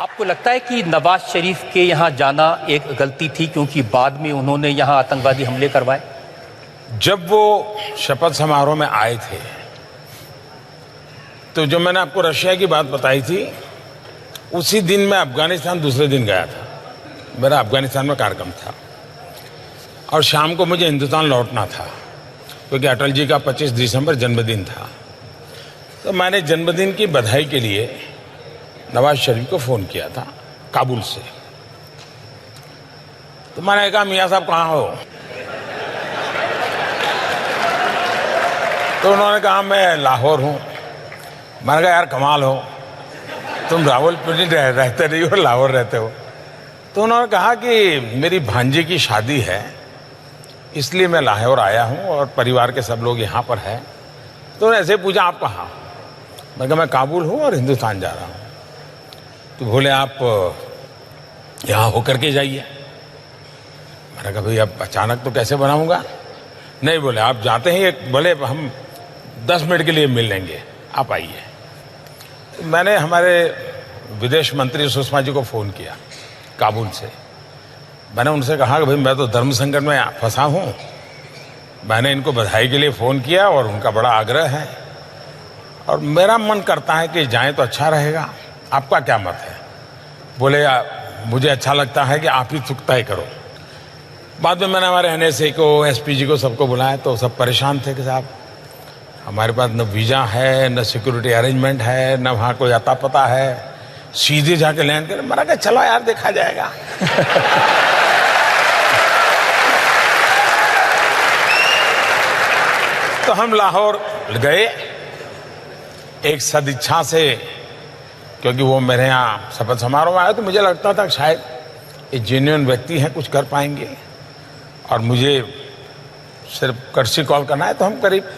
आपको लगता है कि नवाज शरीफ के यहाँ जाना एक गलती थी क्योंकि बाद में उन्होंने यहाँ आतंकवादी हमले करवाए? जब वो शपथ समारोह में आए थे तो जो मैंने आपको रशिया की बात बताई थी, उसी दिन मैं अफगानिस्तान दूसरे दिन गया था। मेरा अफगानिस्तान में कार्यक्रम था और शाम को मुझे हिंदुस्तान लौटना था क्योंकि अटल जी का 25 दिसंबर जन्मदिन था। तो मैंने जन्मदिन की बधाई के लिए नवाज शरीफ को फ़ोन किया था काबुल से। तो मैंने कहा, मियाँ साहब कहाँ हो? तो उन्होंने कहा, मैं लाहौर हूँ। मैंने कहा, यार कमाल हो, तुम रावलपिंडी रहते नहीं हो, लाहौर रहते हो। तो उन्होंने कहा कि मेरी भांजी की शादी है, इसलिए मैं लाहौर आया हूँ और परिवार के सब लोग यहाँ पर हैं। तो ऐसे पूछा, आप कहाँ? मैं कहा, मैं काबुल हूँ और हिंदुस्तान जा रहा हूँ। तो बोले, आप यहाँ होकर के जाइए। मैंने कहा, भाई अब अचानक तो कैसे बनाऊँगा? नहीं, बोले आप जाते हैं, बोले हम 10 मिनट के लिए मिल लेंगे, आप आइए। मैंने हमारे विदेश मंत्री सुषमा जी को फ़ोन किया काबुल से। मैंने उनसे कहा कि भाई मैं तो धर्म संकट में फंसा हूँ। मैंने इनको बधाई के लिए फ़ोन किया और उनका बड़ा आग्रह है और मेरा मन करता है कि जाएं तो अच्छा रहेगा। आपका क्या मत है? बोले, मुझे अच्छा लगता है कि आप ही तय करो। बाद में मैंने हमारे NSA को, SPG को, सबको बुलाया तो सब परेशान थे कि साहब हमारे पास न वीज़ा है, न सिक्योरिटी अरेंजमेंट है, न वहाँ कोई अता पता है, सीधे जाके लैंड कर। मैंने कहा, चलो यार देखा जाएगा। तो हम लाहौर गए एक सदिच्छा से, क्योंकि वो मेरे यहाँ शपथ समारोह में आया तो मुझे लगता था शायद ये जेन्युइन व्यक्ति हैं, कुछ कर पाएंगे और मुझे सिर्फ कर्सी कॉल करना है। तो हम करीब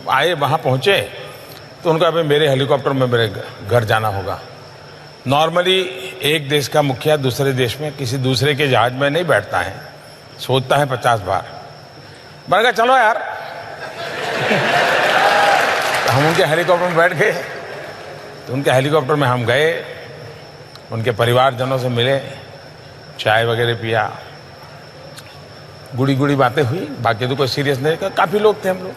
आए, वहाँ पहुँचे तो उनका भाई मेरे हेलीकॉप्टर में मेरे घर जाना होगा। नॉर्मली एक देश का मुखिया दूसरे देश में किसी दूसरे के जहाज में नहीं बैठता है, सोचता है 50 बार। मैंने कहा, चलो यार। तो हम उनके हेलीकॉप्टर में बैठ गए। तो उनके हेलीकॉप्टर में हम गए, उनके परिवारजनों से मिले, चाय वगैरह पिया, गुड़ी गुड़ी बातें हुई। बाकी तो कोई सीरियस नहीं, काफ़ी लोग थे हम लोग।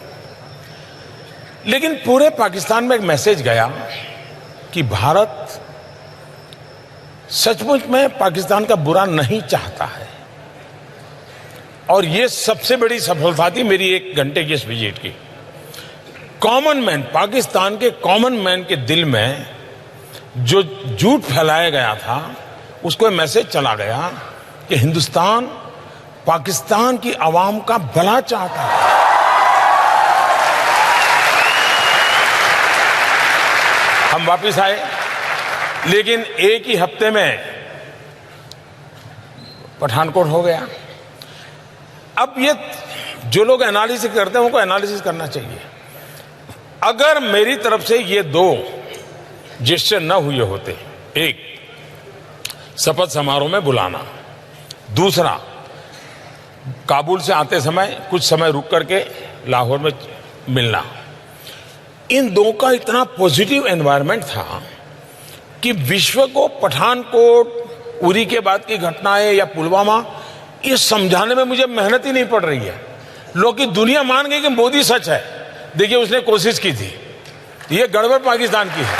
लेकिन पूरे पाकिस्तान में एक मैसेज गया कि भारत सचमुच में पाकिस्तान का बुरा नहीं चाहता है। और ये सबसे बड़ी सफलता थी मेरी 1 घंटे की इस विजिट की। कॉमन मैन, पाकिस्तान के कॉमन मैन के दिल में जो झूठ फैलाया गया था, उसको मैसेज चला गया कि हिंदुस्तान पाकिस्तान की आवाम का भला चाहता है। हम वापस आए, लेकिन एक ही हफ्ते में पठानकोट हो गया। अब ये जो लोग एनालिसिस करते हैं उनको एनालिसिस करना चाहिए। अगर मेरी तरफ से ये 2 जेस्चर न हुए होते, एक शपथ समारोह में बुलाना, दूसरा काबुल से आते समय कुछ समय रुक करके लाहौर में मिलना, इन 2 का इतना पॉजिटिव एनवायरनमेंट था कि विश्व को पठानकोट, उरी के बाद की घटनाएं या पुलवामा, ये समझाने में मुझे मेहनत ही नहीं पड़ रही है। लोग की दुनिया मान गई कि मोदी सच है। देखिए, उसने कोशिश की थी, ये गड़बड़ पाकिस्तान की है।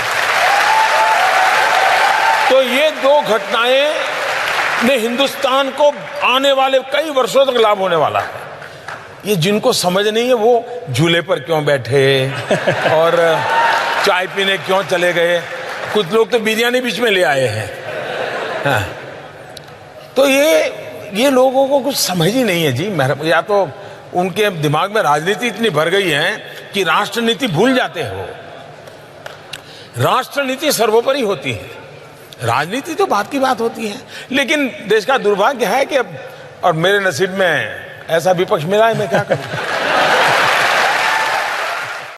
तो ये 2 घटनाएं ने हिंदुस्तान को आने वाले कई वर्षों तक लाभ होने वाला है। ये जिनको समझ नहीं है वो झूले पर क्यों बैठे और चाय पीने क्यों चले गए। कुछ लोग तो बिरयानी बीच में ले आए हैं। हाँ। तो ये लोगों को कुछ समझ ही नहीं है जी। या तो उनके दिमाग में राजनीति इतनी भर गई है कि राष्ट्रनीति भूल जाते हो। राष्ट्रनीति सर्वोपरि होती है, राजनीति तो बात की बात होती है। लेकिन देश का दुर्भाग्य है कि अब, और मेरे नसीब में ऐसा विपक्ष मिला है, मैं क्या करूं।